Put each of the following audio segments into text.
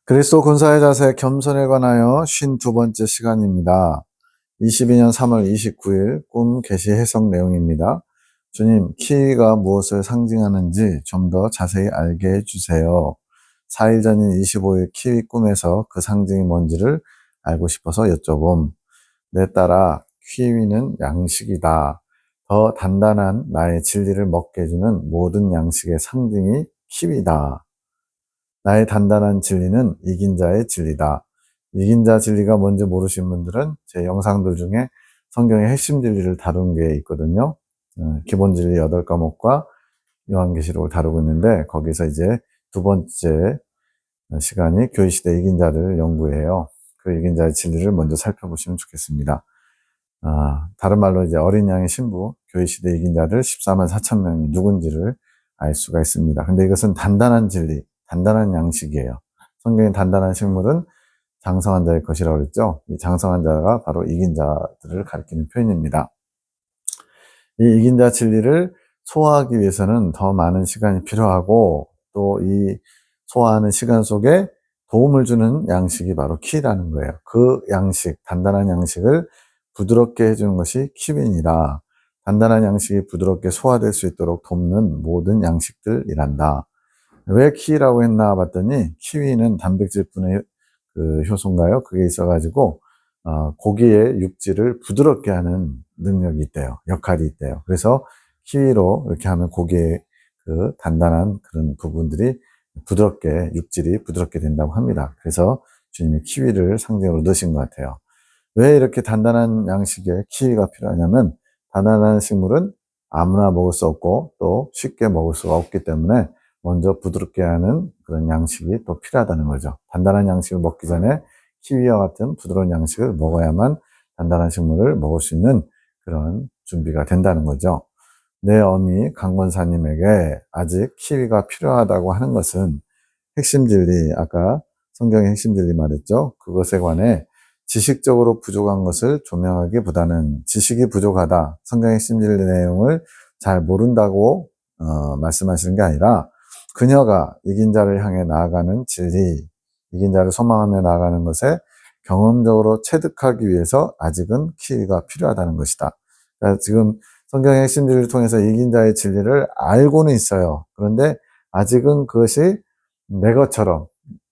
그리스도 군사의 자세 겸손에 관하여 52번째 시간입니다. 22년 3월 29일 꿈 계시 해석 내용입니다. 주님, 키위가 무엇을 상징하는지 좀 더 자세히 알게 해주세요. 4일 전인 25일 키위 꿈에서 그 상징이 뭔지를 알고 싶어서 여쭤봄. 내 딸아, 키위는 양식이다. 더 단단한 나의 진리를 먹게 해주는 모든 양식의 상징이 키위다. 나의 단단한 진리는 이긴 자의 진리다. 이긴 자 진리가 뭔지 모르신 분들은 제 영상들 중에 성경의 핵심 진리를 다룬 게 있거든요. 기본 진리 8과목과 요한계시록을 다루고 있는데 거기서 이제 두 번째 시간이 교회시대 이긴 자를 연구해요. 그 이긴 자의 진리를 먼저 살펴보시면 좋겠습니다. 다른 말로 이제 어린 양의 신부, 교회시대 이긴 자들 14만 4천 명이 누군지를 알 수가 있습니다. 근데 이것은 단단한 진리, 단단한 양식이에요. 성경의 단단한 식물은 장성한 자의 것이라고 그랬죠. 이 장성한 자가 바로 이긴 자들을 가리키는 표현입니다. 이 이긴 자 진리를 소화하기 위해서는 더 많은 시간이 필요하고 또 이 소화하는 시간 속에 도움을 주는 양식이 바로 키라는 거예요. 그 양식, 단단한 양식을 부드럽게 해주는 것이 키윈이라 단단한 양식이 부드럽게 소화될 수 있도록 돕는 모든 양식들이란다. 왜 키라고 했나 봤더니 키위는 단백질분해 그 효소인가요? 그게 있어가지고 고기의 육질을 부드럽게 하는 능력이 있대요. 역할이 있대요. 그래서 키위로 이렇게 하면 고기의 그 단단한 그런 부분들이 부드럽게 육질이 부드럽게 된다고 합니다. 그래서 주님이 키위를 상징으로 넣으신 것 같아요. 왜 이렇게 단단한 양식에 키위가 필요하냐면 단단한 식물은 아무나 먹을 수 없고 또 쉽게 먹을 수가 없기 때문에 먼저 부드럽게 하는 그런 양식이 또 필요하다는 거죠. 단단한 양식을 먹기 전에 키위와 같은 부드러운 양식을 먹어야만 단단한 식물을 먹을 수 있는 그런 준비가 된다는 거죠. 내 어미 강권사님에게 아직 키위가 필요하다고 하는 것은 핵심 진리, 아까 성경의 핵심 진리 말했죠. 그것에 관해 지식적으로 부족한 것을 조명하기보다는 지식이 부족하다, 성경의 핵심 진리 내용을 잘 모른다고 말씀하시는 게 아니라 그녀가 이긴 자를 향해 나아가는 진리, 이긴 자를 소망하며 나아가는 것에 경험적으로 체득하기 위해서 아직은 키위가 필요하다는 것이다. 그러니까 지금 성경의 핵심 진리를 통해서 이긴 자의 진리를 알고는 있어요. 그런데 아직은 그것이 내 것처럼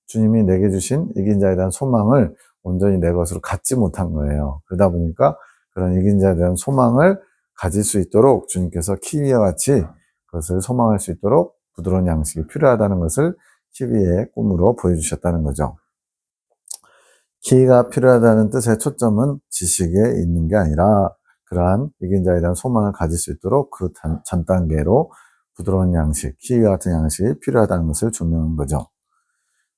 주님이 내게 주신 이긴 자에 대한 소망을 온전히 내 것으로 갖지 못한 거예요. 그러다 보니까 그런 이긴 자에 대한 소망을 가질 수 있도록 주님께서 키위와 같이 그것을 소망할 수 있도록 부드러운 양식이 필요하다는 것을 키위의 꿈으로 보여주셨다는 거죠. 키위가 필요하다는 뜻의 초점은 지식에 있는 게 아니라 그러한 이긴 자에 대한 소망을 가질 수 있도록 그 전 단계로 부드러운 양식, 키위와 같은 양식이 필요하다는 것을 조명한 거죠.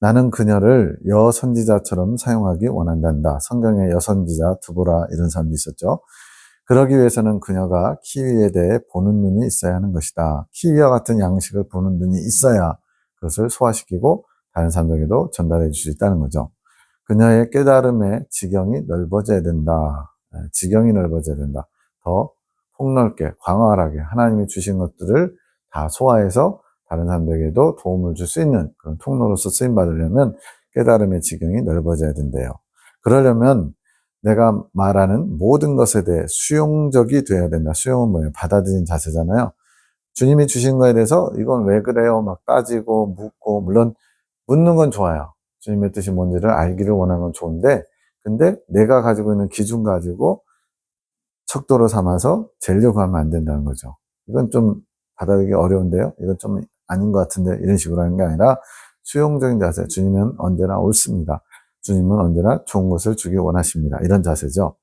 나는 그녀를 여선지자처럼 사용하기 원한단다. 성경에 여선지자, 드보라 이런 사람도 있었죠. 그러기 위해서는 그녀가 키위에 대해 보는 눈이 있어야 하는 것이다. 키위와 같은 양식을 보는 눈이 있어야 그것을 소화시키고 다른 사람들에게도 전달해 줄 수 있다는 거죠. 그녀의 깨달음의 지경이 넓어져야 된다. 지경이 넓어져야 된다. 더 폭넓게, 광활하게 하나님이 주신 것들을 다 소화해서 다른 사람들에게도 도움을 줄 수 있는 그런 통로로서 쓰임받으려면 깨달음의 지경이 넓어져야 된대요. 그러려면 내가 말하는 모든 것에 대해 수용적이 되어야 된다. 수용은 뭐예요? 받아들인 자세잖아요. 주님이 주신 거에 대해서 이건 왜 그래요? 막 따지고 묻고, 물론 묻는 건 좋아요. 주님의 뜻이 뭔지를 알기를 원하는 건 좋은데, 근데 내가 가지고 있는 기준 가지고 척도로 삼아서 재려고 하면 안 된다는 거죠. 이건 좀 받아들이기 어려운데요. 이건 좀 아닌 것 같은데 이런 식으로 하는 게 아니라 수용적인 자세. 주님은 언제나 옳습니다. 주님은 언제나 좋은 것을 주기 원하십니다. 이런 자세죠.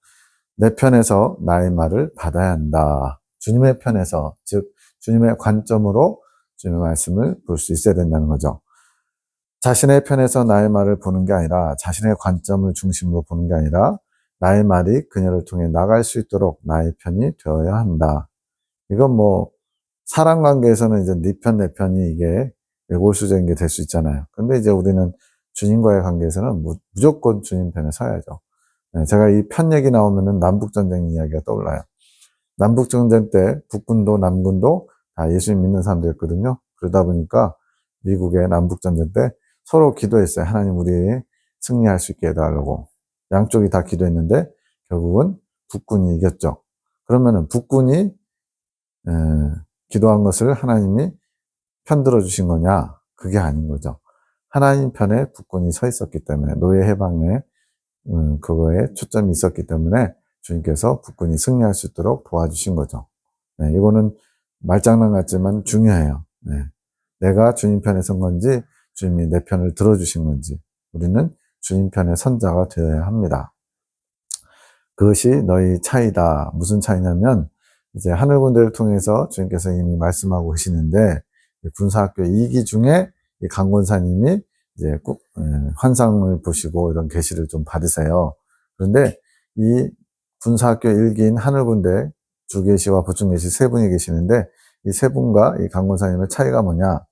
내 편에서 나의 말을 받아야 한다. 주님의 편에서, 즉 주님의 관점으로 주님의 말씀을 볼 수 있어야 된다는 거죠. 자신의 편에서 나의 말을 보는 게 아니라 자신의 관점을 중심으로 보는 게 아니라 나의 말이 그녀를 통해 나갈 수 있도록 나의 편이 되어야 한다. 이건 뭐 사람 관계에서는 이제 네 편, 내 편이 이게 골수적인 게 될 수 있잖아요. 근데 이제 우리는 주님과의 관계에서는 무조건 주님 편에 서야죠. 제가 이 편 얘기 나오면은 남북전쟁 이야기가 떠올라요. 남북전쟁 때 북군도 남군도 다 예수님 믿는 사람들이었거든요. 그러다 보니까 미국의 남북전쟁 때 서로 기도했어요. 하나님 우리 승리할 수 있게 해달라고. 양쪽이 다 기도했는데 결국은 북군이 이겼죠. 그러면은 북군이 기도한 것을 하나님이 편들어 주신 거냐? 그게 아닌 거죠. 하나님 편에 북군이 서 있었기 때문에 노예 해방에 그거에 초점이 있었기 때문에 주님께서 북군이 승리할 수 있도록 도와주신 거죠. 네, 이거는 말장난 같지만 중요해요. 네, 내가 주님 편에 선 건지 주님이 내 편을 들어주신 건지 우리는 주님 편의 선자가 되어야 합니다. 그것이 너희 차이다. 무슨 차이냐면 이제 하늘군대를 통해서 주님께서 이미 말씀하고 계시는데 군사학교 2기 중에 이 강권사님이 이제 꼭 환상을 보시고 이런 계시를 좀 받으세요. 그런데 이 군사학교 1기인 하늘군대 주계시와 보충계시 세 분이 계시는데 이 세 분과 이 강권사님의 차이가 뭐냐?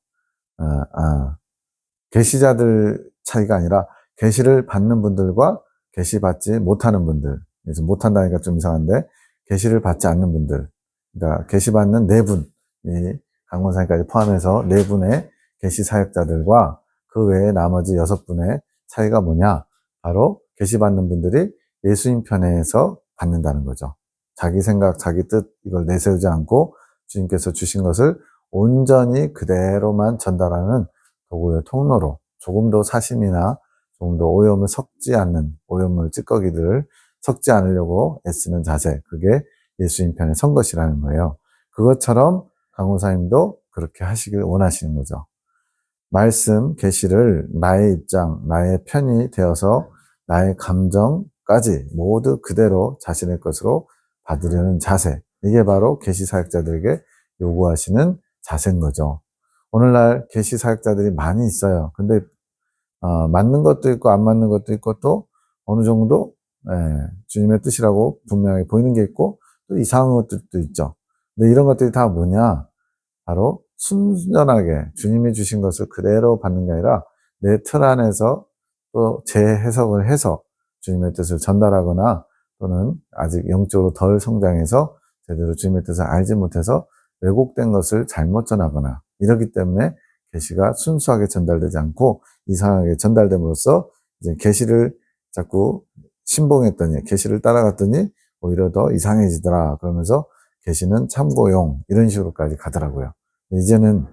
계시자들 차이가 아니라 계시를 받는 분들과 계시 받지 못하는 분들. 그래서 못한다니까 좀 이상한데 계시를 받지 않는 분들. 그러니까 계시 받는 네 분, 이 강권사님까지 포함해서 네 분의 계시 사역자들과 그 외에 나머지 6분의 차이가 뭐냐? 바로 계시 받는 분들이 예수님 편에서 받는다는 거죠. 자기 생각, 자기 뜻 이걸 내세우지 않고 주님께서 주신 것을 온전히 그대로만 전달하는 도구의 통로로 조금 더 사심이나 조금 더 오염을 섞지 않는 오염물 찌꺼기들을 섞지 않으려고 애쓰는 자세, 그게 예수님 편에 선 것이라는 거예요. 그것처럼 강호사님도 그렇게 하시길 원하시는 거죠. 말씀, 계시를 나의 입장, 나의 편이 되어서 나의 감정까지 모두 그대로 자신의 것으로 받으려는 자세, 이게 바로 계시 사역자들에게 요구하시는 자세인 거죠. 오늘날 계시 사역자들이 많이 있어요. 근데 맞는 것도 있고 안 맞는 것도 있고 또 어느 정도 주님의 뜻이라고 분명하게 보이는 게 있고 또 이상한 것들도 있죠. 근데 이런 것들이 다 뭐냐? 바로 순전하게 주님이 주신 것을 그대로 받는 게 아니라 내 틀 안에서 또 재해석을 해서 주님의 뜻을 전달하거나 또는 아직 영적으로 덜 성장해서 제대로 주님의 뜻을 알지 못해서 왜곡된 것을 잘못 전하거나 이러기 때문에 계시가 순수하게 전달되지 않고 이상하게 전달됨으로써 이제 계시를 자꾸 신봉했더니 계시를 따라갔더니 오히려 더 이상해지더라. 그러면서 계시는 참고용 이런 식으로까지 가더라고요. 이제는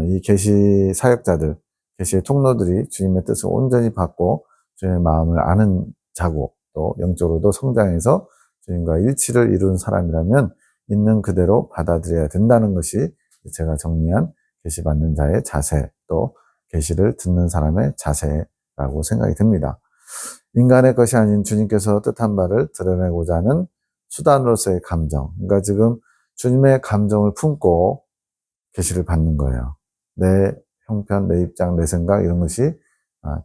이 계시 사역자들, 계시의 통로들이 주님의 뜻을 온전히 받고 주님의 마음을 아는 자고 또 영적으로도 성장해서 주님과 일치를 이룬 사람이라면 있는 그대로 받아들여야 된다는 것이 제가 정리한 계시 받는 자의 자세, 또 계시를 듣는 사람의 자세라고 생각이 듭니다. 인간의 것이 아닌 주님께서 뜻한 바를 드러내고자 하는 수단으로서의 감정. 그러니까 지금 주님의 감정을 품고 계시를 받는 거예요. 내 형편, 내 입장, 내 생각 이런 것이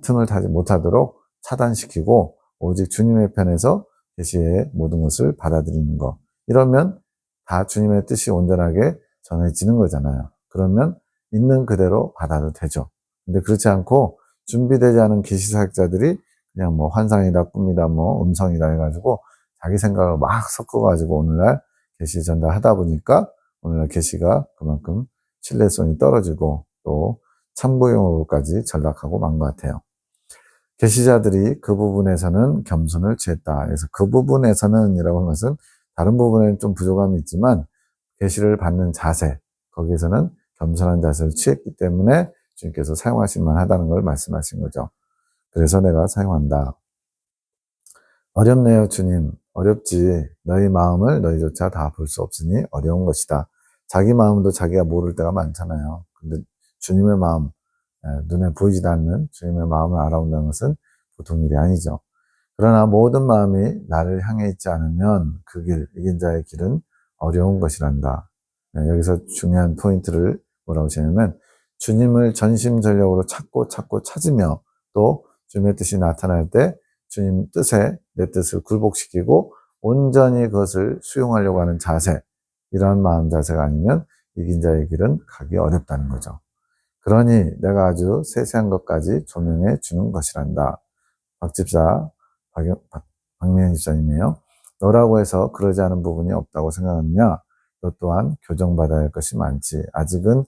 틈을 타지 못하도록 차단시키고 오직 주님의 편에서 계시의 모든 것을 받아들이는 것. 이러면 다 주님의 뜻이 온전하게 전해지는 거잖아요. 그러면 있는 그대로 받아도 되죠. 근데 그렇지 않고 준비되지 않은 계시 사역자들이 그냥 뭐 환상이다, 꿈이다, 뭐 음성이다 해가지고 자기 생각을 막 섞어가지고 오늘날 계시 전달하다 보니까 오늘날 계시가 그만큼 신뢰성이 떨어지고 또 참고용으로까지 전락하고 만 것 같아요. 계시자들이 그 부분에서는 겸손을 취했다. 그래서 그 부분에서는 이라고 하는 것은 다른 부분에는 좀 부족함이 있지만 계시를 받는 자세, 거기에서는 겸손한 자세를 취했기 때문에 주님께서 사용하실 만하다는 걸 말씀하신 거죠. 그래서 내가 사용한다. 어렵네요, 주님. 어렵지. 너희 마음을 너희조차 다 볼 수 없으니 어려운 것이다. 자기 마음도 자기가 모를 때가 많잖아요. 근데 주님의 마음, 눈에 보이지도 않는 주님의 마음을 알아온다는 것은 보통 일이 아니죠. 그러나 모든 마음이 나를 향해 있지 않으면 그 길, 이긴 자의 길은 어려운 것이란다. 여기서 중요한 포인트를 뭐라고 하시냐면 주님을 전심전력으로 찾고 찾으며 또 주님의 뜻이 나타날 때 주님 뜻에 내 뜻을 굴복시키고 온전히 그것을 수용하려고 하는 자세, 이러한 마음 자세가 아니면 이긴 자의 길은 가기 어렵다는 거죠. 그러니 내가 아주 세세한 것까지 조명해 주는 것이란다. 박명희 집사님이에요. 너라고 해서 그러지 않은 부분이 없다고 생각하느냐? 너 또한 교정받아야 할 것이 많지. 아직은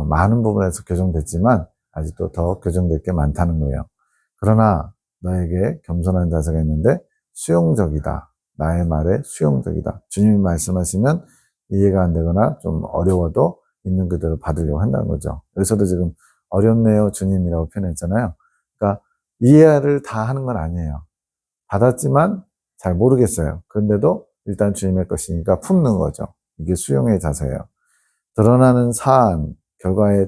많은 부분에서 교정됐지만 아직도 더 교정될 게 많다는 거예요. 그러나 너에게 겸손한 자세가 있는데 수용적이다. 나의 말에 수용적이다. 주님이 말씀하시면 이해가 안 되거나 좀 어려워도 있는 그대로 받으려고 한다는 거죠. 여기서도 지금 어렵네요 주님이라고 표현했잖아요. 그러니까 이해를 다 하는 건 아니에요. 받았지만 잘 모르겠어요. 그런데도 일단 주님의 것이니까 품는 거죠. 이게 수용의 자세예요. 드러나는 사안, 결과에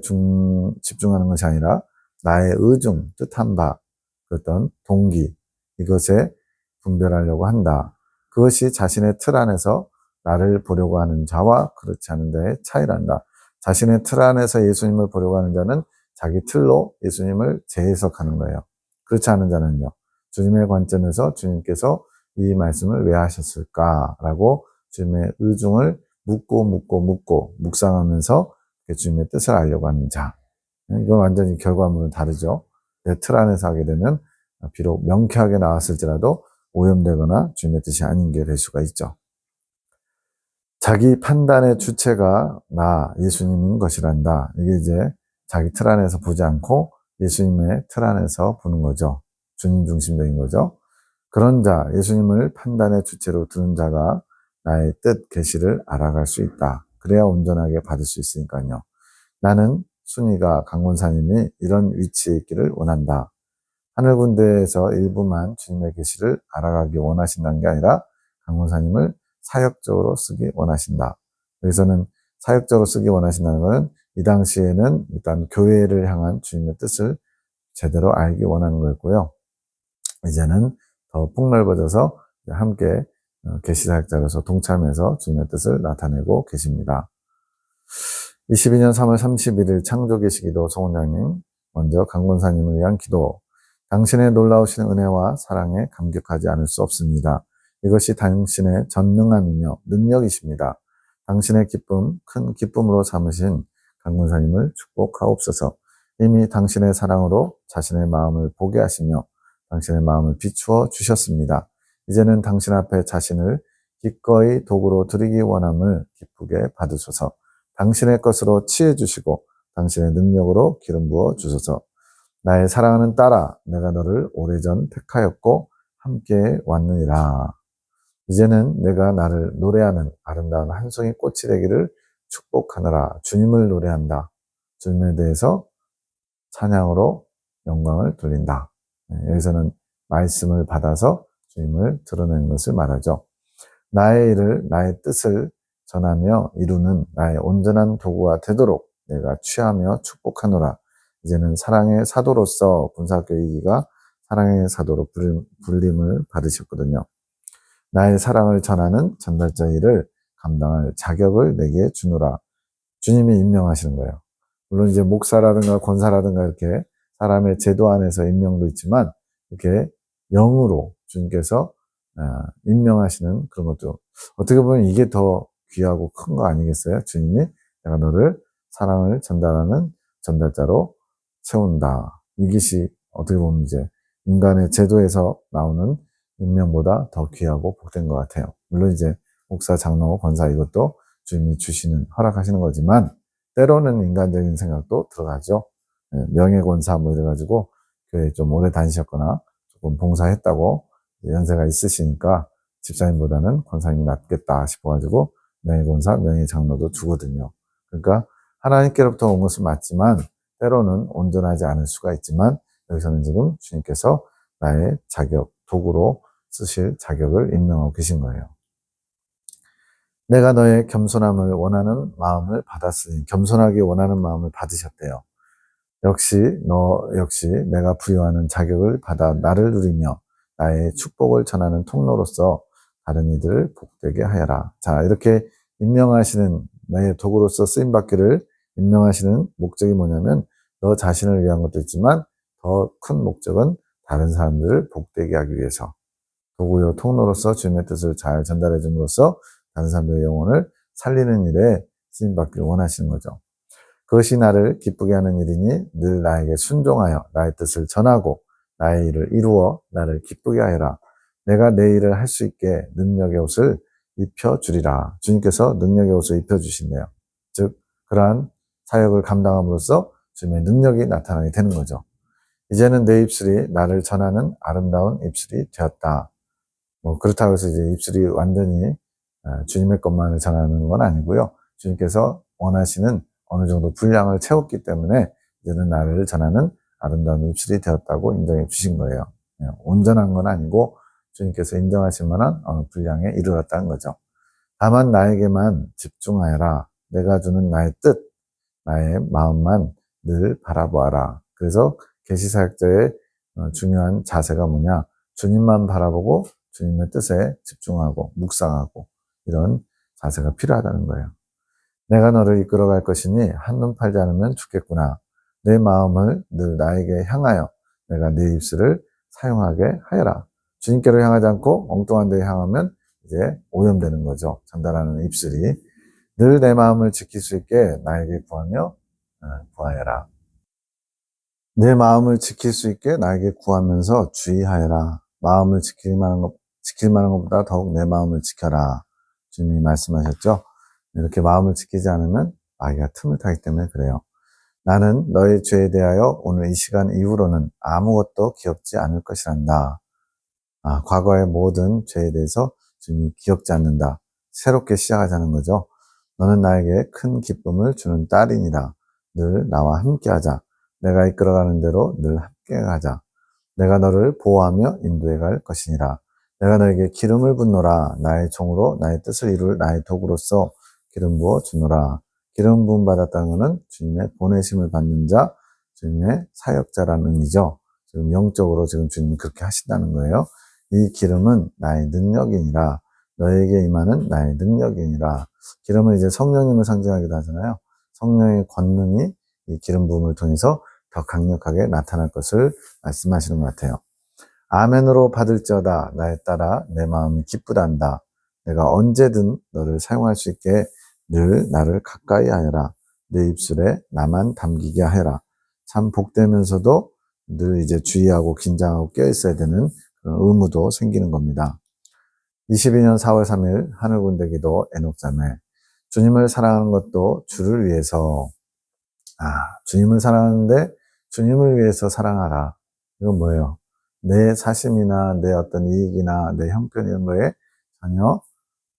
집중하는 것이 아니라 나의 의중, 뜻한 바, 어떤 동기, 이것에 분별하려고 한다. 그것이 자신의 틀 안에서 나를 보려고 하는 자와 그렇지 않은 자의 차이란다. 자신의 틀 안에서 예수님을 보려고 하는 자는 자기 틀로 예수님을 재해석하는 거예요. 그렇지 않은 자는요. 주님의 관점에서 주님께서 이 말씀을 왜 하셨을까라고 주님의 의중을 묻고 묵상하면서 주님의 뜻을 알려고 하는 자. 이건 완전히 결과물은 다르죠. 내 틀 안에서 하게 되면 비록 명쾌하게 나왔을지라도 오염되거나 주님의 뜻이 아닌 게 될 수가 있죠. 자기 판단의 주체가 나 예수님인 것이란다. 이게 이제 자기 틀 안에서 보지 않고 예수님의 틀 안에서 보는 거죠. 주님 중심적인 거죠. 그런 자, 예수님을 판단의 주체로 두는 자가 나의 뜻, 계시를 알아갈 수 있다. 그래야 온전하게 받을 수 있으니까요. 나는 순이가 강권사님이 이런 위치에 있기를 원한다. 하늘 군대에서 일부만 주님의 계시를 알아가기 원하신다는 게 아니라 강권사님을 사역적으로 쓰기 원하신다. 여기서는 사역적으로 쓰기 원하신다는 것은 이 당시에는 일단 교회를 향한 주님의 뜻을 제대로 알기 원하는 거였고요. 이제는 더 폭넓어져서 함께 계시사역자로서 동참해서 주님의 뜻을 나타내고 계십니다. 22년 3월 31일 창조계시기도 송원장님, 먼저 강권사님을 위한 기도. 당신의 놀라우신 은혜와 사랑에 감격하지 않을 수 없습니다. 이것이 당신의 전능함이며 능력이십니다. 당신의 기쁨, 큰 기쁨으로 삼으신 강권사님을 축복하옵소서. 이미 당신의 사랑으로 자신의 마음을 보게 하시며 당신의 마음을 비추어 주셨습니다. 이제는 당신 앞에 자신을 기꺼이 도구로 드리기 원함을 기쁘게 받으소서. 당신의 것으로 치해 주시고 당신의 능력으로 기름 부어 주소서. 나의 사랑하는 딸아, 내가 너를 오래전 택하였고 함께 왔느니라. 이제는 내가 나를 노래하는 아름다운 한 송이 꽃이 되기를 축복하느라. 주님을 노래한다. 주님에 대해서 찬양으로 영광을 돌린다. 여기서는 말씀을 받아서 주님을 드러내는 것을 말하죠. 나의 일을, 나의 뜻을 전하며 이루는 나의 온전한 도구가 되도록 내가 취하며 축복하노라. 이제는 사랑의 사도로서 군사학교 2기가 사랑의 사도로 불림을 받으셨거든요. 나의 사랑을 전하는 전달자 일을 감당할 자격을 내게 주노라. 주님이 임명하시는 거예요. 물론 이제 목사라든가 권사라든가 이렇게 사람의 제도 안에서 임명도 있지만 이렇게 영으로 주님께서 임명하시는 그런 것도 어떻게 보면 이게 더 귀하고 큰 거 아니겠어요? 주님이 내가 너를 사랑을 전달하는 전달자로 세운다. 이것이 어떻게 보면 이제 인간의 제도에서 나오는 임명보다 더 귀하고 복된 것 같아요. 물론 이제 목사, 장로, 권사 이것도 주님이 주시는 허락하시는 거지만 때로는 인간적인 생각도 들어가죠. 명예권사 뭐 이래가지고 교회 좀 오래 다니셨거나 조금 봉사했다고 연세가 있으시니까 집사님보다는 권사님이 낫겠다 싶어가지고 명예권사, 명예장로도 주거든요. 그러니까 하나님께로부터 온 것은 맞지만 때로는 온전하지 않을 수가 있지만 여기서는 지금 주님께서 나의 자격, 도구로 쓰실 자격을 임명하고 계신 거예요. 내가 너의 겸손함을 원하는 마음을 받았으니 겸손하게 원하는 마음을 받으셨대요. 너 역시 내가 부여하는 자격을 받아 나를 누리며 나의 축복을 전하는 통로로서 다른 이들을 복되게 하여라. 자, 이렇게 임명하시는 나의 도구로서 쓰임받기를 임명하시는 목적이 뭐냐면 너 자신을 위한 것도 있지만 더 큰 목적은 다른 사람들을 복되게 하기 위해서 도구요 통로로서 주님의 뜻을 잘 전달해 줌으로써 다른 사람들의 영혼을 살리는 일에 쓰임받기를 원하시는 거죠. 그것이 나를 기쁘게 하는 일이니 늘 나에게 순종하여 나의 뜻을 전하고 나의 일을 이루어 나를 기쁘게 하여라. 내가 내 일을 할 수 있게 능력의 옷을 입혀주리라. 주님께서 능력의 옷을 입혀주신대요. 즉 그러한 사역을 감당함으로써 주님의 능력이 나타나게 되는 거죠. 이제는 내 입술이 나를 전하는 아름다운 입술이 되었다. 그렇다고 해서 이제 입술이 완전히 주님의 것만을 전하는 건 아니고요. 주님께서 원하시는 어느 정도 분량을 채웠기 때문에 이제는 나를 전하는 아름다운 입술이 되었다고 인정해 주신 거예요. 온전한 건 아니고 주님께서 인정하실 만한 어느 분량에 이르렀다는 거죠. 다만 나에게만 집중하여라. 내가 주는 나의 뜻, 나의 마음만 늘 바라보아라. 그래서 계시사역자의 중요한 자세가 뭐냐? 주님만 바라보고 주님의 뜻에 집중하고 묵상하고 이런 자세가 필요하다는 거예요. 내가 너를 이끌어갈 것이니 한눈 팔지 않으면 죽겠구나. 내 마음을 늘 나에게 향하여 내가 네 입술을 사용하게 하여라. 주님께로 향하지 않고 엉뚱한 데 향하면 이제 오염되는 거죠. 전달하는 입술이. 늘 내 마음을 지킬 수 있게 나에게 구하며 구하여라. 내 마음을 지킬 수 있게 나에게 구하면서 주의하여라. 마음을 지킬 만한 것보다 더욱 내 마음을 지켜라. 주님이 말씀하셨죠. 이렇게 마음을 지키지 않으면 마귀가 틈을 타기 때문에 그래요. 나는 너의 죄에 대하여 오늘 이 시간 이후로는 아무것도 기억지 않을 것이란다. 과거의 모든 죄에 대해서 주님이 기억지 않는다. 새롭게 시작하자는 거죠. 너는 나에게 큰 기쁨을 주는 딸이니라. 늘 나와 함께하자. 내가 이끌어가는 대로 늘 함께하자. 내가 너를 보호하며 인도해 갈 것이니라. 내가 너에게 기름을 붓노라. 나의 종으로 나의 뜻을 이룰 나의 도구로서 기름 부어 주노라. 기름 부음 받았다는 것은 주님의 보내심을 받는 자, 주님의 사역자라는 의미죠. 지금 영적으로 지금 주님이 그렇게 하신다는 거예요. 이 기름은 나의 능력이니라. 너에게 임하는 나의 능력이니라. 기름은 이제 성령님을 상징하기도 하잖아요. 성령의 권능이 이 기름 부음을 통해서 더 강력하게 나타날 것을 말씀하시는 것 같아요. 아멘으로 받을지어다. 나의 딸아 내 마음이 기쁘단다. 내가 언제든 너를 사용할 수 있게 늘 나를 가까이 하여라. 내 입술에 나만 담기게 하여라. 참 복되면서도 늘 이제 주의하고 긴장하고 껴있어야 되는 그런 의무도 생기는 겁니다. 22년 4월 3일 하늘군대기도 에녹자매. 주님을 사랑하는 것도 주를 위해서. 주님을 사랑하는데 주님을 위해서 사랑하라. 이건 뭐예요? 내 사심이나 내 어떤 이익이나 내 형편 이런 거에 전혀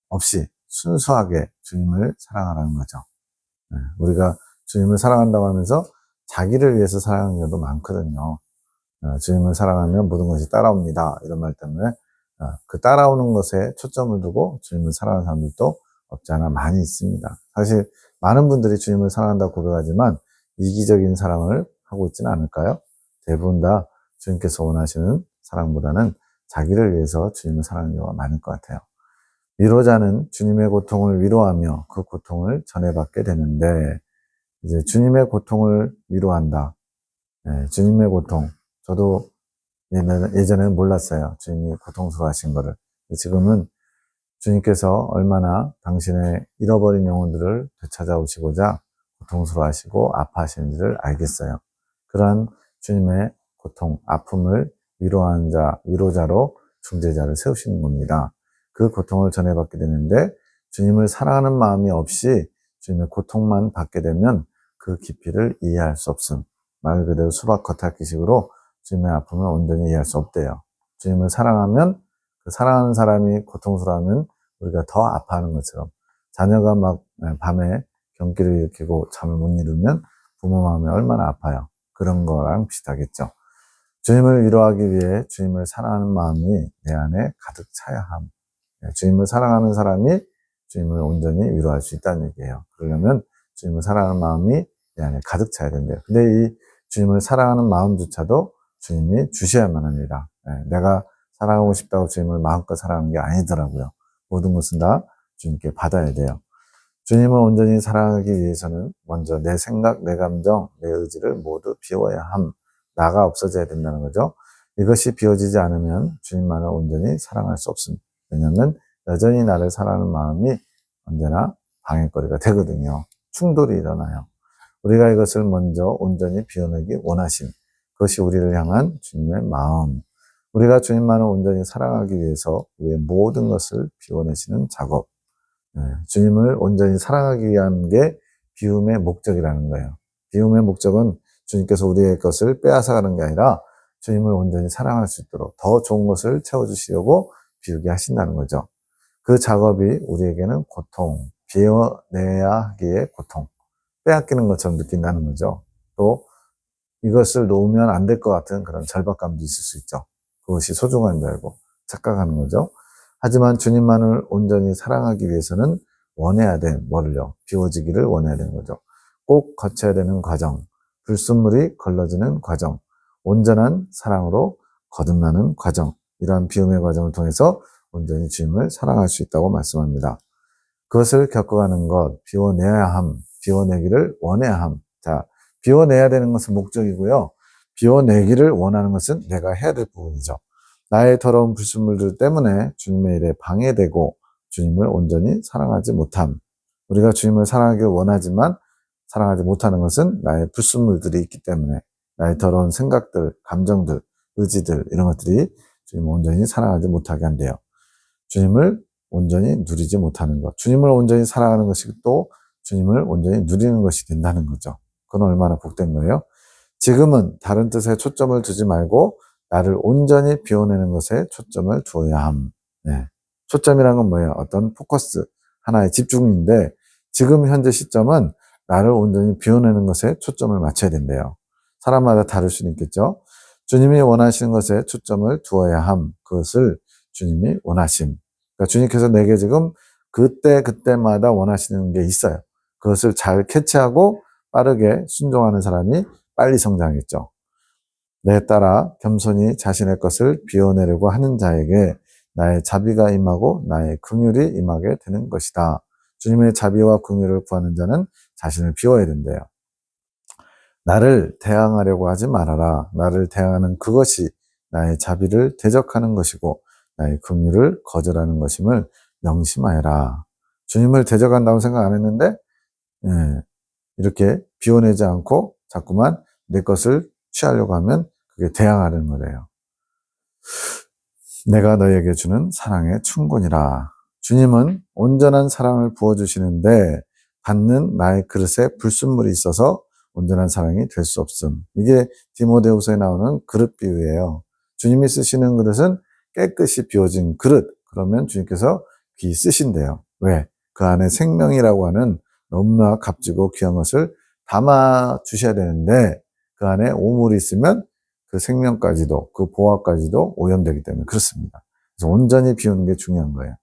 없이 순수하게 주님을 사랑하라는 거죠. 우리가 주님을 사랑한다고 하면서 자기를 위해서 사랑하는 경우도 많거든요. 주님을 사랑하면 모든 것이 따라옵니다. 이런 말 때문에 그 따라오는 것에 초점을 두고 주님을 사랑하는 사람들도 없지 않아 많이 있습니다. 사실 많은 분들이 주님을 사랑한다고 고백하지만 이기적인 사랑을 하고 있지는 않을까요? 대부분 다 주님께서 원하시는 사랑보다는 자기를 위해서 주님을 사랑하는 경우가 많을 것 같아요. 위로자는 주님의 고통을 위로하며 그 고통을 전해받게 되는데, 이제 주님의 고통을 위로한다. 주님의 고통. 저도 예전에는 몰랐어요. 주님이 고통스러워하신 거를. 지금은 주님께서 얼마나 당신의 잃어버린 영혼들을 되찾아오시고자 고통스러워하시고 아파하시는지를 알겠어요. 그러한 주님의 고통, 아픔을 위로하는 자, 위로자로 중재자를 세우시는 겁니다. 그 고통을 전해받게 되는데 주님을 사랑하는 마음이 없이 주님의 고통만 받게 되면 그 깊이를 이해할 수 없음. 말 그대로 수박 겉핥기식으로 주님의 아픔을 온전히 이해할 수 없대요. 주님을 사랑하면 그 사랑하는 사람이 고통스러워하면 우리가 더 아파하는 것처럼 자녀가 막 밤에 경기를 일으키고 잠을 못 이루면 부모 마음이 얼마나 아파요. 그런 거랑 비슷하겠죠. 주님을 위로하기 위해 주님을 사랑하는 마음이 내 안에 가득 차야 함. 주님을 사랑하는 사람이 주님을 온전히 위로할 수 있다는 얘기예요. 그러려면 주님을 사랑하는 마음이 내 안에 가득 차야 된대요. 근데 이 주님을 사랑하는 마음조차도 주님이 주셔야만 합니다. 내가 사랑하고 싶다고 주님을 마음껏 사랑하는 게 아니더라고요. 모든 것은 다 주님께 받아야 돼요. 주님을 온전히 사랑하기 위해서는 먼저 내 생각, 내 감정, 내 의지를 모두 비워야 함. 나가 없어져야 된다는 거죠. 이것이 비워지지 않으면 주님만을 온전히 사랑할 수 없습니다. 왜냐하면 여전히 나를 사랑하는 마음이 언제나 방해거리가 되거든요. 충돌이 일어나요. 우리가 이것을 먼저 온전히 비워내기 원하심. 그것이 우리를 향한 주님의 마음. 우리가 주님만을 온전히 사랑하기 위해서 우리의 모든 것을 비워내시는 작업. 주님을 온전히 사랑하기 위한 게 비움의 목적이라는 거예요. 비움의 목적은 주님께서 우리의 것을 빼앗아가는 게 아니라 주님을 온전히 사랑할 수 있도록 더 좋은 것을 채워주시려고 비우게 하신다는 거죠. 그 작업이 우리에게는 고통, 비워내야 하기에 고통, 빼앗기는 것처럼 느낀다는 거죠. 또 이것을 놓으면 안 될 것 같은 그런 절박감도 있을 수 있죠. 그것이 소중한 줄 알고 착각하는 거죠. 하지만 주님만을 온전히 사랑하기 위해서는 원해야 될 뭐를요? 비워지기를 원해야 되는 거죠. 꼭 거쳐야 되는 과정, 불순물이 걸러지는 과정, 온전한 사랑으로 거듭나는 과정, 이러한 비움의 과정을 통해서 온전히 주님을 사랑할 수 있다고 말씀합니다. 그것을 겪어가는 것, 비워내야 함, 비워내기를 원해야 함. 자, 비워내야 되는 것은 목적이고요. 비워내기를 원하는 것은 내가 해야 될 부분이죠. 나의 더러운 불순물들 때문에 주님의 일에 방해되고 주님을 온전히 사랑하지 못함. 우리가 주님을 사랑하기를 원하지만 사랑하지 못하는 것은 나의 불순물들이 있기 때문에 나의 더러운 생각들, 감정들, 의지들 이런 것들이 주님을 온전히 사랑하지 못하게 한대요. 주님을 온전히 누리지 못하는 것. 주님을 온전히 사랑하는 것이 또 주님을 온전히 누리는 것이 된다는 거죠. 그건 얼마나 복된 거예요? 지금은 다른 뜻에 초점을 두지 말고 나를 온전히 비워내는 것에 초점을 두어야 함. 네. 초점이란 건 뭐예요? 어떤 포커스, 하나의 집중인데 지금 현재 시점은 나를 온전히 비워내는 것에 초점을 맞춰야 된대요. 사람마다 다를 수는 있겠죠. 주님이 원하시는 것에 초점을 두어야 함. 그것을 주님이 원하심. 그러니까 주님께서 내게 지금 그때마다 원하시는 게 있어요. 그것을 잘 캐치하고 빠르게 순종하는 사람이 빨리 성장했죠. 내 따라 겸손히 자신의 것을 비워내려고 하는 자에게 나의 자비가 임하고 나의 긍휼이 임하게 되는 것이다. 주님의 자비와 긍휼을 구하는 자는 자신을 비워야 된대요. 나를 대항하려고 하지 말아라. 나를 대항하는 그것이 나의 자비를 대적하는 것이고 나의 긍휼을 거절하는 것임을 명심하여라. 주님을 대적한다고 생각 안 했는데 이렇게 비워내지 않고 자꾸만 내 것을 취하려고 하면 그게 대항하는 거래요. 내가 너에게 주는 사랑의 충곤이라. 주님은 온전한 사랑을 부어주시는데 받는 나의 그릇에 불순물이 있어서 온전한 사랑이 될 수 없음. 이게 디모데후서에 나오는 그릇 비유예요. 주님이 쓰시는 그릇은 깨끗이 비워진 그릇. 그러면 주님께서 귀 쓰신대요. 왜? 그 안에 생명이라고 하는 너무나 값지고 귀한 것을 담아 주셔야 되는데 그 안에 오물이 있으면 그 생명까지도 그 보화까지도 오염되기 때문에 그렇습니다. 그래서 온전히 비우는 게 중요한 거예요.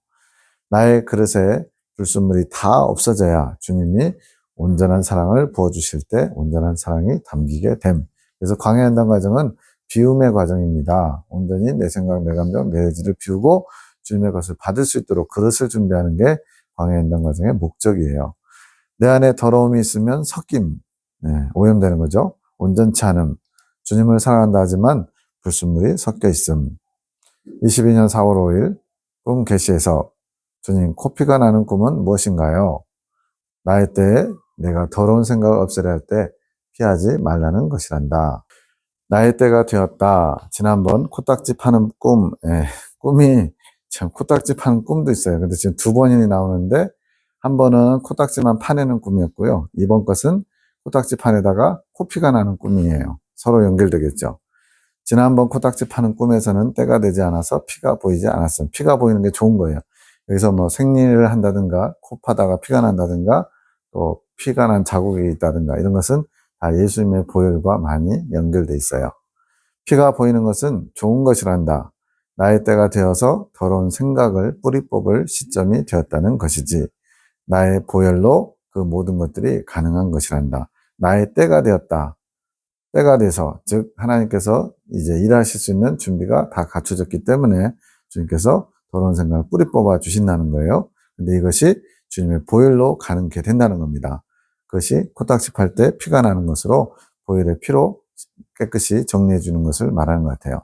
나의 그릇에 불순물이 다 없어져야 주님이 온전한 사랑을 부어주실 때 온전한 사랑이 담기게 됨. 그래서 광야한단 과정은 비움의 과정입니다. 온전히 내 생각, 내 감정, 내 의지를 비우고 주님의 것을 받을 수 있도록 그릇을 준비하는 게 광야한단 과정의 목적이에요. 내 안에 더러움이 있으면 섞임, 오염되는 거죠. 온전치 않음. 주님을 사랑한다 하지만 불순물이 섞여 있음. 22년 4월 5일 꿈 계시에서 주님, 코피가 나는 꿈은 무엇인가요? 나의 때에 내가 더러운 생각을 없애려 할 때 피하지 말라는 것이란다. 나의 때가 되었다. 지난번 코딱지 파는 꿈, 꿈이 참 코딱지 파는 꿈도 있어요. 근데 지금 두 번이나 나오는데 한 번은 코딱지만 파내는 꿈이었고요. 이번 것은 코딱지 판에다가 코피가 나는 꿈이에요. 서로 연결되겠죠. 지난번 코딱지 파는 꿈에서는 때가 되지 않아서 피가 보이지 않았어요. 피가 보이는 게 좋은 거예요. 여기서 뭐 생리를 한다든가 코 파다가 피가 난다든가 또 피가 난 자국이 있다든가 이런 것은 다 예수님의 보혈과 많이 연결돼 있어요. 피가 보이는 것은 좋은 것이란다. 나의 때가 되어서 더러운 생각을 뿌리 뽑을 시점이 되었다는 것이지. 나의 보혈로 그 모든 것들이 가능한 것이란다. 나의 때가 되었다. 때가 돼서, 즉 하나님께서 이제 일하실 수 있는 준비가 다 갖춰졌기 때문에 주님께서 더러운 생각을 뿌리 뽑아 주신다는 거예요. 근데 이것이 주님의 보혈로 가능케 된다는 겁니다. 그것이 코딱지 팔 때 피가 나는 것으로 보혈의 피로 깨끗이 정리해 주는 것을 말하는 것 같아요.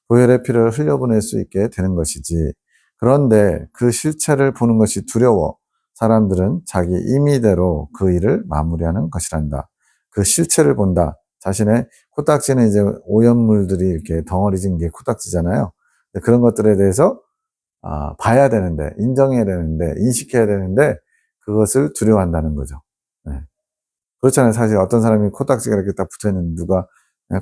보혈의 피를 흘려보낼 수 있게 되는 것이지. 그런데 그 실체를 보는 것이 두려워 사람들은 자기 임의대로 그 일을 마무리하는 것이란다. 그 실체를 본다. 자신의 코딱지는 이제 오염물들이 이렇게 덩어리진 게 코딱지잖아요. 그런 것들에 대해서 봐야 되는데, 인정해야 되는데, 인식해야 되는데, 그것을 두려워한다는 거죠. 네. 그렇잖아요. 사실 어떤 사람이 코딱지가 이렇게 딱 붙어 있는데 누가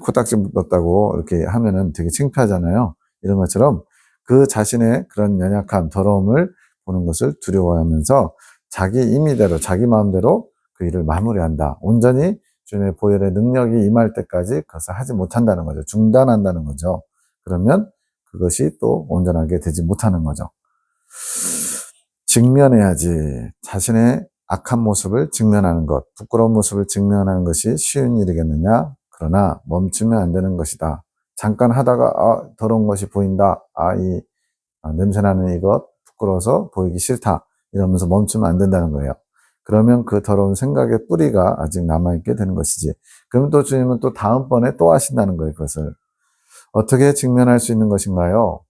코딱지 묻었다고 이렇게 하면은 되게 창피하잖아요. 이런 것처럼 그 자신의 그런 연약함, 더러움을 보는 것을 두려워하면서 자기 임의대로, 자기 마음대로 그 일을 마무리한다. 온전히 주님의 보혈의 능력이 임할 때까지 그것을 하지 못한다는 거죠. 중단한다는 거죠. 그러면 그것이 또 온전하게 되지 못하는 거죠. 직면해야지. 자신의 악한 모습을 직면하는 것, 부끄러운 모습을 직면하는 것이 쉬운 일이겠느냐? 그러나 멈추면 안 되는 것이다. 잠깐 하다가 더러운 것이 보인다. 냄새나는 이것 부끄러워서 보이기 싫다. 이러면서 멈추면 안 된다는 거예요. 그러면 그 더러운 생각의 뿌리가 아직 남아있게 되는 것이지. 그러면 또 주님은 또 다음번에 또 하신다는 거예요. 그것을. 어떻게 직면할 수 있는 것인가요?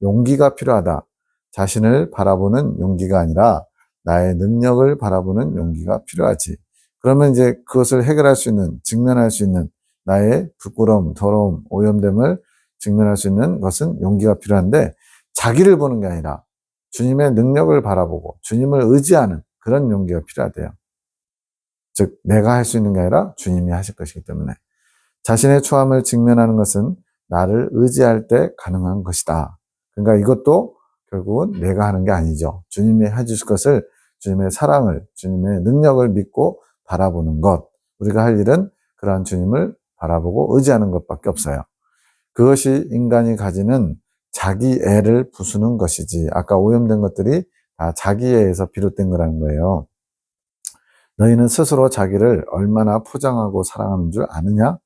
용기가 필요하다. 자신을 바라보는 용기가 아니라 나의 능력을 바라보는 용기가 필요하지. 그러면 이제 그것을 해결할 수 있는, 직면할 수 있는 나의 부끄러움, 더러움, 오염됨을 직면할 수 있는 것은 용기가 필요한데 자기를 보는 게 아니라 주님의 능력을 바라보고 주님을 의지하는 그런 용기가 필요하대요. 즉 내가 할 수 있는 게 아니라 주님이 하실 것이기 때문에 자신의 초함을 직면하는 것은 나를 의지할 때 가능한 것이다. 그러니까 이것도 결국은 내가 하는 게 아니죠. 주님이 해주실 것을 주님의 사랑을, 주님의 능력을 믿고 바라보는 것. 우리가 할 일은 그러한 주님을 바라보고 의지하는 것밖에 없어요. 그것이 인간이 가지는 자기애를 부수는 것이지. 아까 오염된 것들이 다 자기애에서 비롯된 거라는 거예요. 너희는 스스로 자기를 얼마나 포장하고 사랑하는 줄 아느냐?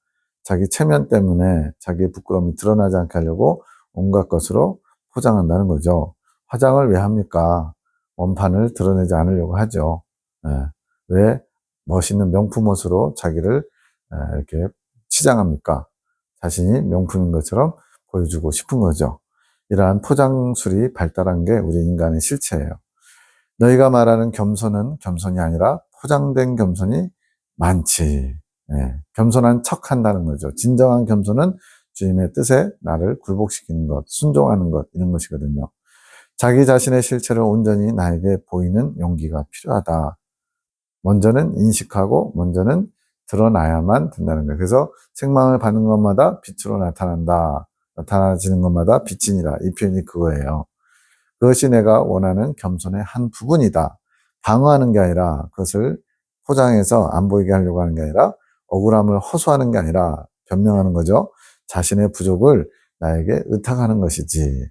자기 체면 때문에 자기의 부끄러움이 드러나지 않게 하려고 온갖 것으로 포장한다는 거죠. 화장을 왜 합니까? 원판을 드러내지 않으려고 하죠. 예. 왜 멋있는 명품 옷으로 자기를 이렇게 치장합니까? 자신이 명품인 것처럼 보여주고 싶은 거죠. 이러한 포장술이 발달한 게 우리 인간의 실체예요. 너희가 말하는 겸손은 겸손이 아니라 포장된 겸손이 많지. 예, 겸손한 척 한다는 거죠. 진정한 겸손은 주님의 뜻에 나를 굴복시키는 것, 순종하는 것, 이런 것이거든요. 자기 자신의 실체를 온전히 나에게 보이는 용기가 필요하다. 먼저는 인식하고, 먼저는 드러나야만 된다는 거예요. 그래서 책망을 받는 것마다 빛으로 나타난다. 나타나지는 것마다 빛이니라. 이 표현이 그거예요. 그것이 내가 원하는 겸손의 한 부분이다. 방어하는 게 아니라 그것을 포장해서 안 보이게 하려고 하는 게 아니라 억울함을 호소하는 게 아니라 변명하는 거죠. 자신의 부족을 나에게 의탁하는 것이지.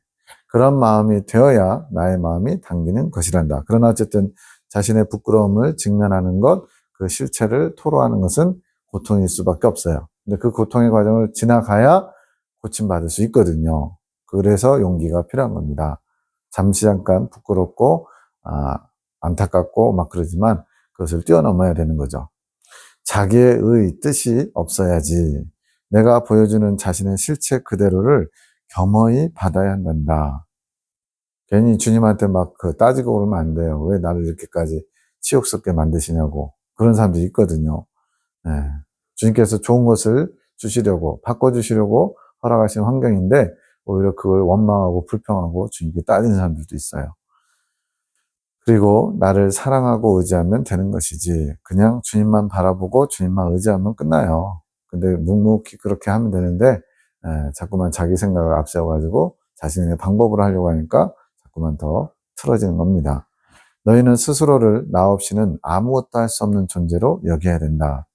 그런 마음이 되어야 나의 마음이 당기는 것이란다. 그러나 어쨌든 자신의 부끄러움을 직면하는 것, 그 실체를 토로하는 것은 고통일 수밖에 없어요. 근데 그 고통의 과정을 지나가야 고침받을 수 있거든요. 그래서 용기가 필요한 겁니다. 잠시 잠깐 부끄럽고 안타깝고 막 그러지만 그것을 뛰어넘어야 되는 거죠. 자기의 뜻이 없어야지 내가 보여주는 자신의 실체 그대로를 겸허히 받아야 한단다. 괜히 주님한테 막 따지고 그러면 안 돼요. 왜 나를 이렇게까지 치욕스럽게 만드시냐고. 그런 사람들이 있거든요. 네. 주님께서 좋은 것을 주시려고, 바꿔주시려고 허락하신 환경인데, 오히려 그걸 원망하고 불평하고 주님께 따지는 사람들도 있어요. 그리고 나를 사랑하고 의지하면 되는 것이지, 그냥 주님만 바라보고 주님만 의지하면 끝나요. 근데 묵묵히 그렇게 하면 되는데, 자꾸만 자기 생각을 앞세워가지고 자신의 방법으로 하려고 하니까 자꾸만 더 틀어지는 겁니다. 너희는 스스로를 나 없이는 아무것도 할 수 없는 존재로 여겨야 된다.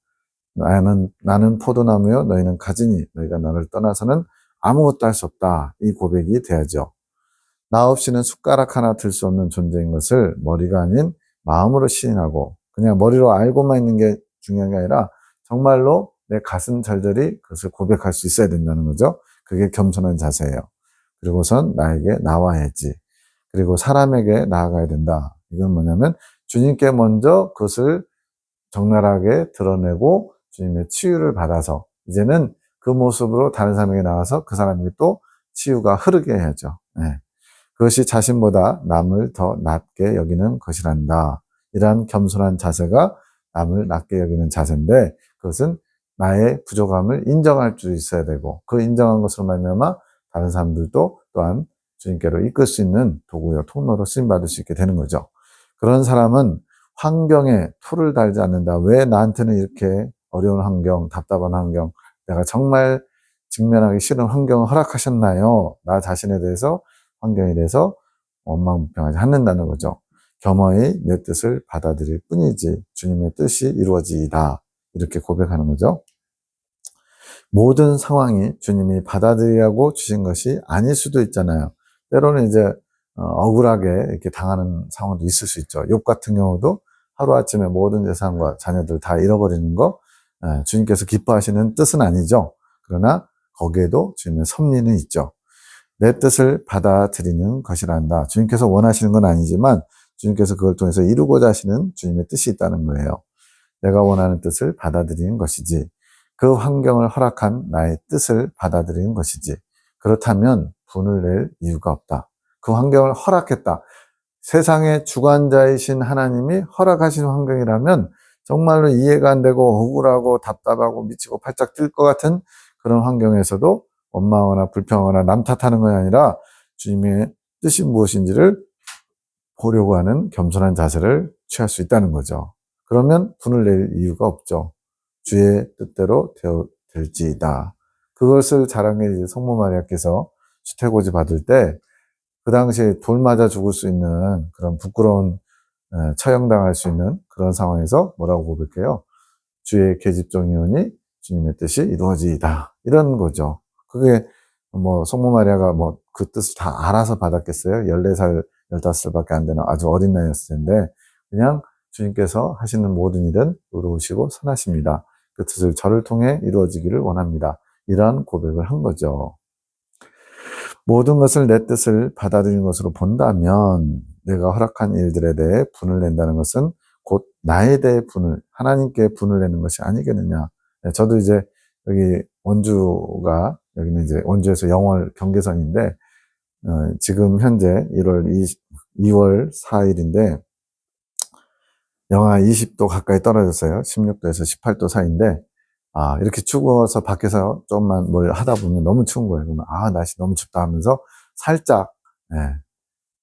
나는 포도나무요, 너희는 가지니, 너희가 나를 떠나서는 아무것도 할 수 없다. 이 고백이 돼야죠. 나 없이는 숟가락 하나 들 수 없는 존재인 것을 머리가 아닌 마음으로 시인하고, 그냥 머리로 알고만 있는 게 중요한 게 아니라 정말로 내 가슴 절절히 그것을 고백할 수 있어야 된다는 거죠. 그게 겸손한 자세예요. 그리고선 나에게 나와야지. 그리고 사람에게 나아가야 된다. 이건 뭐냐면 주님께 먼저 그것을 적나라하게 드러내고 주님의 치유를 받아서 이제는 그 모습으로 다른 사람에게 나와서 그 사람에게 또 치유가 흐르게 해야죠. 네. 그것이 자신보다 남을 더 낮게 여기는 것이란다. 이러한 겸손한 자세가 남을 낮게 여기는 자세인데 그것은 나의 부족함을 인정할 수 있어야 되고 그 인정한 것으로 말미암아 다른 사람들도 또한 주님께로 이끌 수 있는 도구요 통로로 쓰임받을 수 있게 되는 거죠. 그런 사람은 환경에 토를 달지 않는다. 왜 나한테는 이렇게 어려운 환경, 답답한 환경, 내가 정말 직면하기 싫은 환경을 허락하셨나요? 나 자신에 대해서, 환경에 대해서 원망불평하지 않는다는 거죠. 겸허히 내 뜻을 받아들일 뿐이지 주님의 뜻이 이루어지이다. 이렇게 고백하는 거죠. 모든 상황이 주님이 받아들이라고 주신 것이 아닐 수도 있잖아요. 때로는 이제 억울하게 이렇게 당하는 상황도 있을 수 있죠. 욥 같은 경우도 하루아침에 모든 재산과 자녀들 다 잃어버리는 거 주님께서 기뻐하시는 뜻은 아니죠. 그러나 거기에도 주님의 섭리는 있죠. 내 뜻을 받아들이는 것이란다. 주님께서 원하시는 건 아니지만 주님께서 그걸 통해서 이루고자 하시는 주님의 뜻이 있다는 거예요. 내가 원하는 뜻을 받아들이는 것이지, 그 환경을 허락한 나의 뜻을 받아들이는 것이지, 그렇다면 분을 낼 이유가 없다. 그 환경을 허락했다. 세상의 주관자이신 하나님이 허락하신 환경이라면 정말로 이해가 안 되고 억울하고 답답하고 미치고 팔짝 뛸 것 같은 그런 환경에서도 원망하거나 불평하거나 남 탓하는 것이 아니라 주님의 뜻이 무엇인지를 보려고 하는 겸손한 자세를 취할 수 있다는 거죠. 그러면 분을 낼 이유가 없죠. 주의 뜻대로 될지이다. 그것을 자랑해 이제 성모 마리아께서 수태고지 받을 때 그 당시에 돌 맞아 죽을 수 있는 그런 부끄러운 처형당할 수 있는 그런 상황에서 뭐라고 고백해요? 주의 계집종이오니 주님의 뜻이 이루어지이다. 이런 거죠. 그게 뭐 성모 마리아가 뭐 그 뜻을 다 알아서 받았겠어요? 14살, 15살밖에 안 되는 아주 어린 나이였을 텐데 그냥 주님께서 하시는 모든 일은 의로우시고 선하십니다. 그 뜻을 저를 통해 이루어지기를 원합니다. 이러한 고백을 한 거죠. 모든 것을 내 뜻을 받아들이는 것으로 본다면 내가 허락한 일들에 대해 분을 낸다는 것은 곧 나에 대해 분을, 하나님께 분을 내는 것이 아니겠느냐. 저도 이제 여기 원주가, 여기는 이제 원주에서 영월 경계선인데, 지금 현재 2월 4일인데, 영하 20도 가까이 떨어졌어요. 16도에서 18도 사이인데, 이렇게 추워서 밖에서 좀만 뭘 하다 보면 너무 추운 거예요. 그러면, 날씨 너무 춥다 하면서 살짝, 예,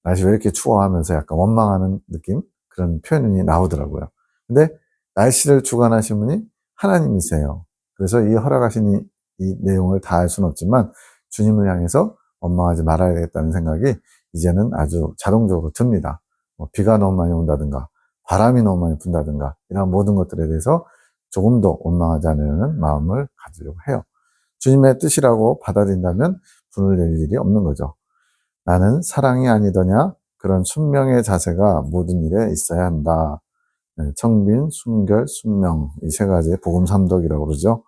날씨 왜 이렇게 추워 하면서 약간 원망하는 느낌? 그런 표현이 나오더라고요. 근데 날씨를 주관하신 분이 하나님이세요. 그래서 이 허락하신 이 내용을 다 알 수는 없지만 주님을 향해서 원망하지 말아야겠다는 생각이 이제는 아주 자동적으로 듭니다. 뭐 비가 너무 많이 온다든가 바람이 너무 많이 분다든가 이런 모든 것들에 대해서 조금 더 원망하지 않으려는 마음을 가지려고 해요. 주님의 뜻이라고 받아들인다면 분을 낼 일이 없는 거죠. 나는 사랑이 아니더냐? 그런 순명의 자세가 모든 일에 있어야 한다. 청빈, 순결, 순명 이 세 가지의 복음 삼덕이라고 그러죠.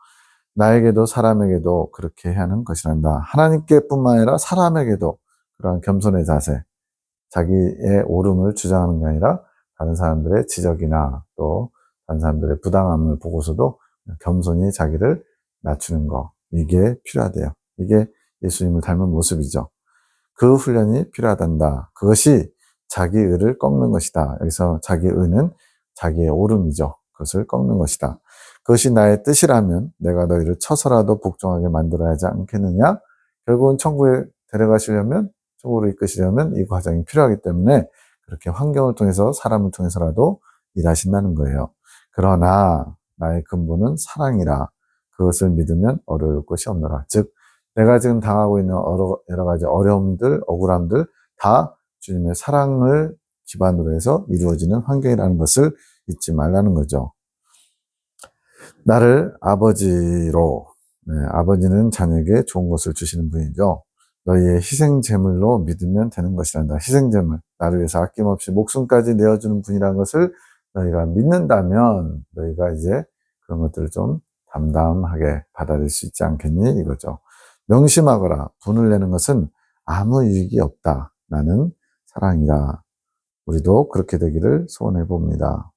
나에게도 사람에게도 그렇게 해야 하는 것이란다. 하나님께뿐만 아니라 사람에게도 그러한 겸손의 자세, 자기의 옳음을 주장하는 게 아니라 다른 사람들의 지적이나 또 다른 사람들의 부당함을 보고서도 겸손히 자기를 낮추는 거, 이게 필요하대요. 이게 예수님을 닮은 모습이죠. 그 훈련이 필요하단다. 그것이 자기 의를 꺾는 것이다. 여기서 자기 의는 자기의 옳음이죠. 그것을 꺾는 것이다. 그것이 나의 뜻이라면 내가 너희를 쳐서라도 복종하게 만들어야 하지 않겠느냐? 결국은 천국에 데려가시려면, 천국으로 이끄시려면 이 과정이 필요하기 때문에 그렇게 환경을 통해서 사람을 통해서라도 일하신다는 거예요. 그러나 나의 근본은 사랑이라 그것을 믿으면 어려울 것이 없노라. 즉 내가 지금 당하고 있는 여러 가지 어려움들, 억울함들 다 주님의 사랑을 기반으로 해서 이루어지는 환경이라는 것을 잊지 말라는 거죠. 나를 아버지로, 아버지는 자녀에게 좋은 것을 주시는 분이죠. 너희의 희생 제물로 믿으면 되는 것이란다. 희생 제물, 나를 위해서 아낌없이 목숨까지 내어주는 분이라는 것을 너희가 믿는다면 너희가 이제 그런 것들을 좀 담담하게 받아들일 수 있지 않겠니? 이거죠. 명심하거라. 분을 내는 것은 아무 유익이 없다. 나는 사랑이다. 우리도 그렇게 되기를 소원해 봅니다.